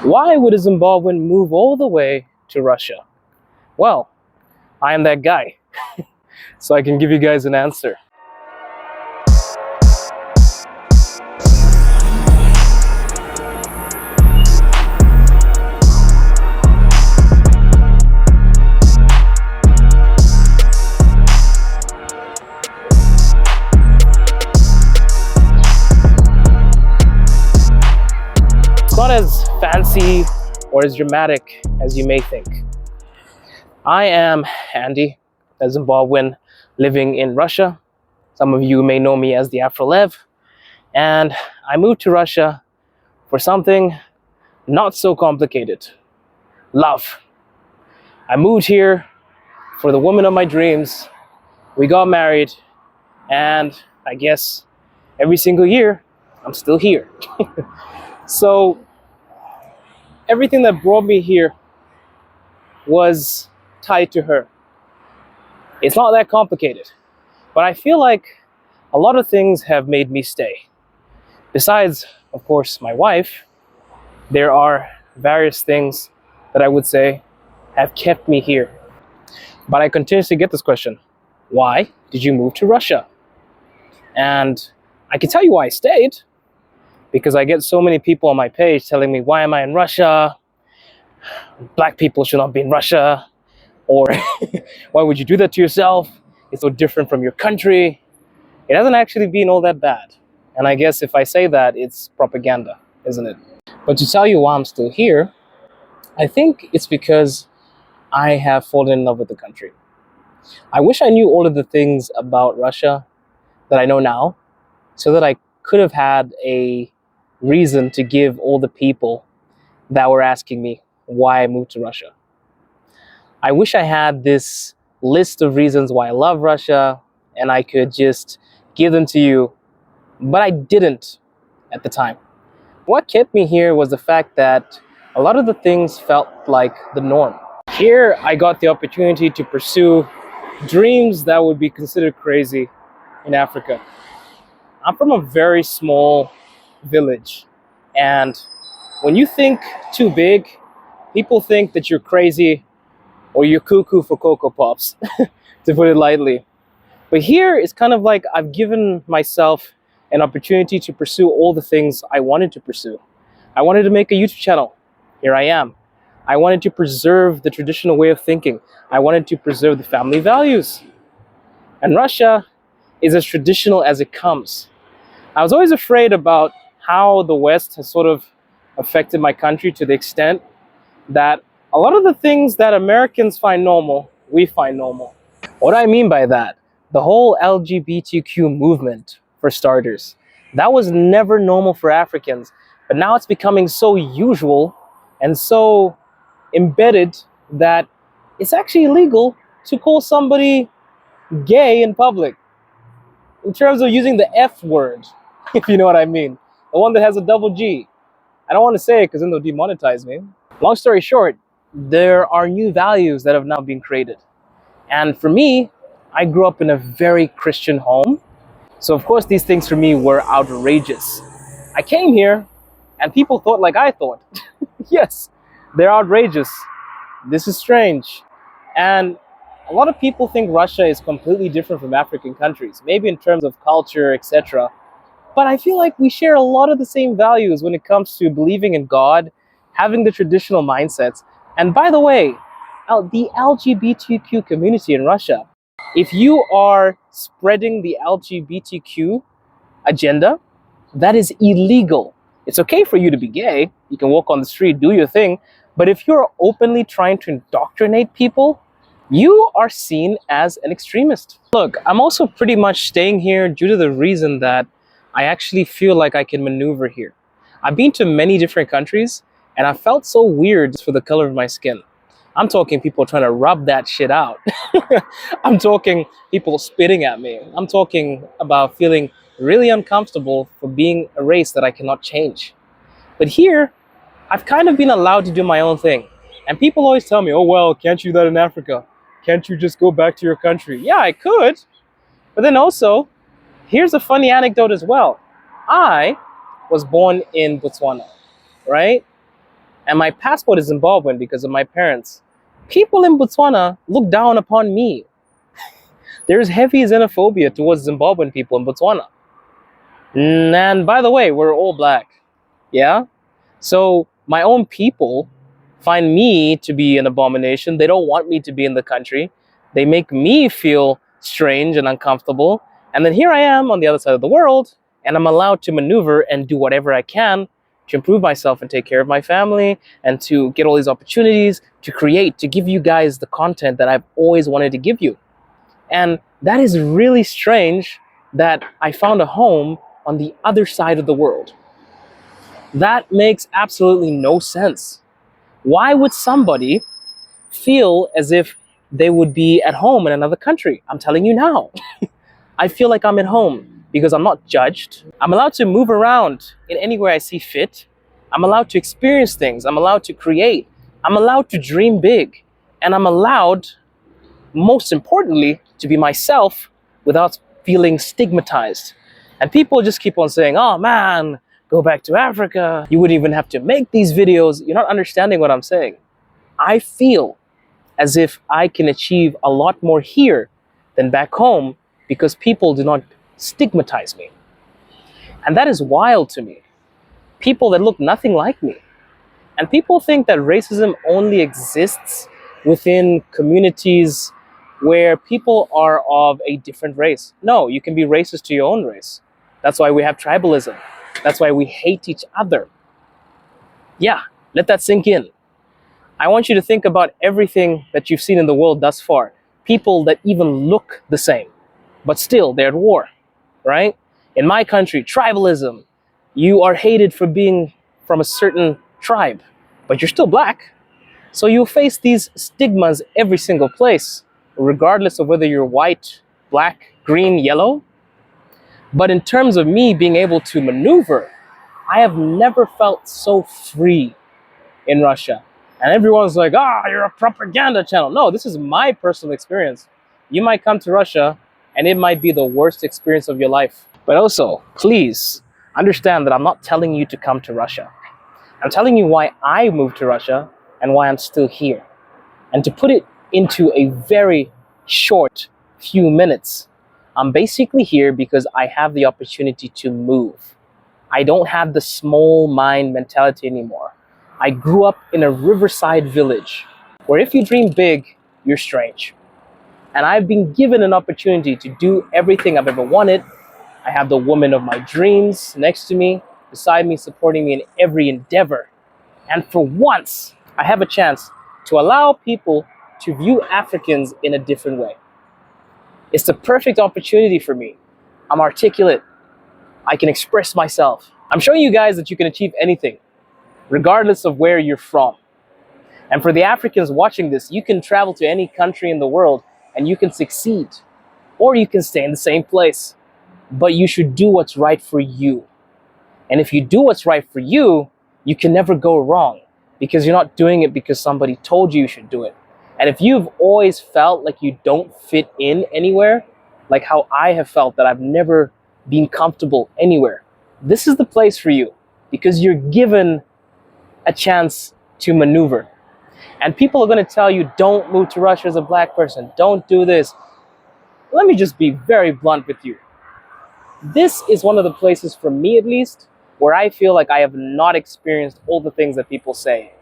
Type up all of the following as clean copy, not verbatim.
Why would a Zimbabwean move all the way to Russia? Well, I am that guy, so I can give you guys an answer. It's not as fancy or as dramatic as you may think. I am Andy, a Zimbabwean living in Russia. Some of you may know me as the Afro Lev. And I moved to Russia for something not so complicated. Love. I moved here for the woman of my dreams. We got married, and I guess every single year, I'm still here. So everything that brought me here was tied to her. It's not that complicated, but I feel like a lot of things have made me stay. Besides, of course, my wife, there are various things that I would say have kept me here. But I continuously get this question: why did you move to Russia? And I can tell you why I stayed, because I get so many people on my page telling me, why am I in Russia? Black people should not be in Russia. Or why would you do that to yourself? It's so different from your country. It hasn't actually been all that bad. And I guess if I say that, it's propaganda, isn't it? But to tell you why I'm still here, I think it's because I have fallen in love with the country. I wish I knew all of the things about Russia that I know now, so that I could have had a reason to give all the people that were asking me why I moved to Russia. I wish I had this list of reasons why I love Russia and I could just give them to you, but I didn't at the time. What kept me here was the fact that a lot of the things felt like the norm. Here, I got the opportunity to pursue dreams that would be considered crazy in Africa. I'm from a very small village, and when you think too big, people think that you're crazy or you're cuckoo for Cocoa Pops, to put it lightly. But here, it's kind of like I've given myself an opportunity to pursue all the things I wanted to pursue. I wanted to make a YouTube channel. Here I am. I wanted to preserve the traditional way of thinking. I wanted to preserve the family values. And Russia is as traditional as it comes. I was always afraid about how the West has sort of affected my country to the extent that a lot of the things that Americans find normal, we find normal. What do I mean by that? The whole LGBTQ movement, for starters, that was never normal for Africans, but now it's becoming so usual and so embedded that it's actually illegal to call somebody gay in public, in terms of using the F word, if you know what I mean, the one that has a double G. I don't want to say it because then they'll demonetize me. Long story short, there are new values that have now been created. And for me, I grew up in a very Christian home. So of course, these things for me were outrageous. I came here and people thought like I thought. Yes, they're outrageous. This is strange. And a lot of people think Russia is completely different from African countries, maybe in terms of culture, etc. But I feel like we share a lot of the same values when it comes to believing in God, having the traditional mindsets. And by the way, the LGBTQ community in Russia, if you are spreading the LGBTQ agenda, that is illegal. It's okay for you to be gay. You can walk on the street, do your thing. But if you're openly trying to indoctrinate people, you are seen as an extremist. Look, I'm also pretty much staying here due to the reason that I actually feel like I can maneuver here. I've been to many different countries, and I felt so weird for the color of my skin. I'm talking people trying to rub that shit out. I'm talking people spitting at me. I'm talking about feeling really uncomfortable for being a race that I cannot change. But here, I've kind of been allowed to do my own thing. And people always tell me, oh, well, can't you do that in Africa? Can't you just go back to your country? Yeah, I could. But then also, here's a funny anecdote as well. I was born in Botswana, right? and my passport is Zimbabwean because of my parents, people in Botswana look down upon me. There's heavy xenophobia towards Zimbabwean people in Botswana. And by the way, we're all black. Yeah? So my own people find me to be an abomination. They don't want me to be in the country. They make me feel strange and uncomfortable. And then here I am on the other side of the world, and I'm allowed to maneuver and do whatever I can to improve myself and take care of my family and to get all these opportunities to create, to give you guys the content that I've always wanted to give you. And that is really strange that I found a home on the other side of the world. That makes absolutely no sense. Why would somebody feel as if they would be at home in another country? I'm telling you now. I feel like I'm at home because I'm not judged. I'm allowed to move around in any way I see fit. I'm allowed to experience things. I'm allowed to create. I'm allowed to dream big. And I'm allowed, most importantly, to be myself without feeling stigmatized. And people just keep on saying, oh man, go back to Africa. You wouldn't even have to make these videos. You're not understanding what I'm saying. I feel as if I can achieve a lot more here than back home because people do not stigmatize me. And that is wild to me. People that look nothing like me. And people think that racism only exists within communities where people are of a different race. No, you can be racist to your own race. That's why we have tribalism. That's why we hate each other. Yeah, let that sink in. I want you to think about everything that you've seen in the world thus far. People that even look the same, but still they're at war, right? In my country, tribalism. You are hated for being from a certain tribe, but you're still black. So you face these stigmas every single place, regardless of whether you're white, black, green, yellow. But in terms of me being able to maneuver, I have never felt so free in Russia. And everyone's like, you're a propaganda channel. No, this is my personal experience. You might come to Russia and it might be the worst experience of your life. But also, please understand that I'm not telling you to come to Russia. I'm telling you why I moved to Russia and why I'm still here. And to put it into a very short few minutes, I'm basically here because I have the opportunity to move. I don't have the small mind mentality anymore. I grew up in a riverside village where if you dream big, you're strange. And I've been given an opportunity to do everything I've ever wanted. I have the woman of my dreams next to me, beside me, supporting me in every endeavor. And for once, I have a chance to allow people to view Africans in a different way. It's the perfect opportunity for me. I'm articulate. I can express myself. I'm showing you guys that you can achieve anything, regardless of where you're from. And for the Africans watching this, you can travel to any country in the world and you can succeed. Or you can stay in the same place. But you should do what's right for you. And if you do what's right for you, you can never go wrong because you're not doing it because somebody told you should do it. And if you've always felt like you don't fit in anywhere, like how I have felt that I've never been comfortable anywhere, this is the place for you because you're given a chance to maneuver. And people are going to tell you, don't move to Russia as a black person. Don't do this. Let me just be very blunt with you. This is one of the places, for me at least, where I feel like I have not experienced all the things that people say.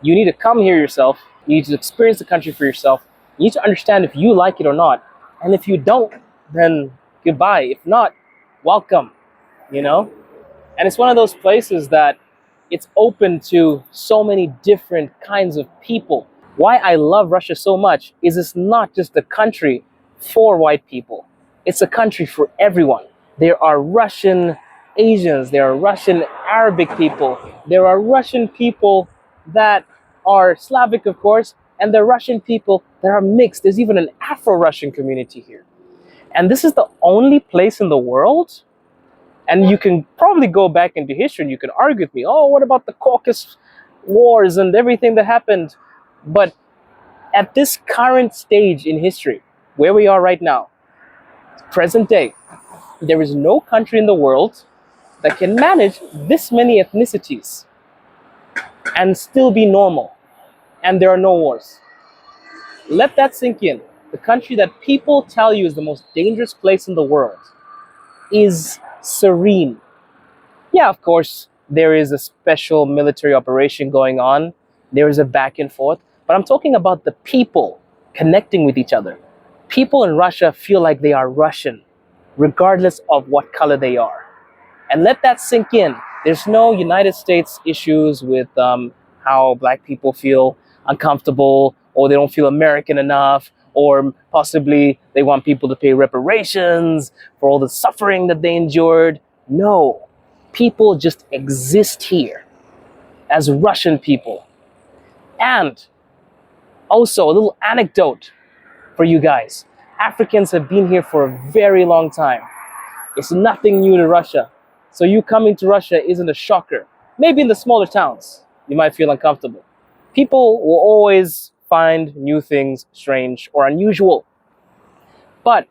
You need to come here yourself. You need to experience the country for yourself. You need to understand if you like it or not. And if you don't, then goodbye. If not, welcome, you know? And it's one of those places that it's open to so many different kinds of people. Why I love Russia so much is it's not just a country for white people. It's a country for everyone. There are Russian Asians, there are Russian Arabic people, there are Russian people that are Slavic, of course, and there are Russian people that are mixed. There's even an Afro-Russian community here. And this is the only place in the world, and you can probably go back into history and you can argue with me, oh, what about the Caucasus Wars and everything that happened? But at this current stage in history, where we are right now, present day, there is no country in the world that can manage this many ethnicities. and still be normal, and there are no wars. Let that sink in. The country that people tell you is the most dangerous place in the world is serene. Yeah, of course, there is a special military operation going on. There is a back and forth. But I'm talking about the people connecting with each other. People in Russia feel like they are Russian, regardless of what color they are. And let that sink in. There's no United States issues with how black people feel uncomfortable, or they don't feel American enough, or possibly they want people to pay reparations for all the suffering that they endured. No, people just exist here as Russian people. And also, a little anecdote for you guys. Africans have been here for a very long time. It's nothing new to Russia. So you coming to Russia isn't a shocker. Maybe in the smaller towns, you might feel uncomfortable. People will always find new things strange or unusual. But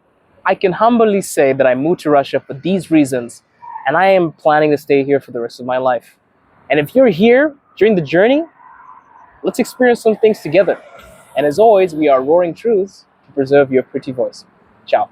I can humbly say that I moved to Russia for these reasons, and I am planning to stay here for the rest of my life. And if you're here during the journey, let's experience some things together. And as always, we are roaring truths to preserve your pretty voice. Ciao.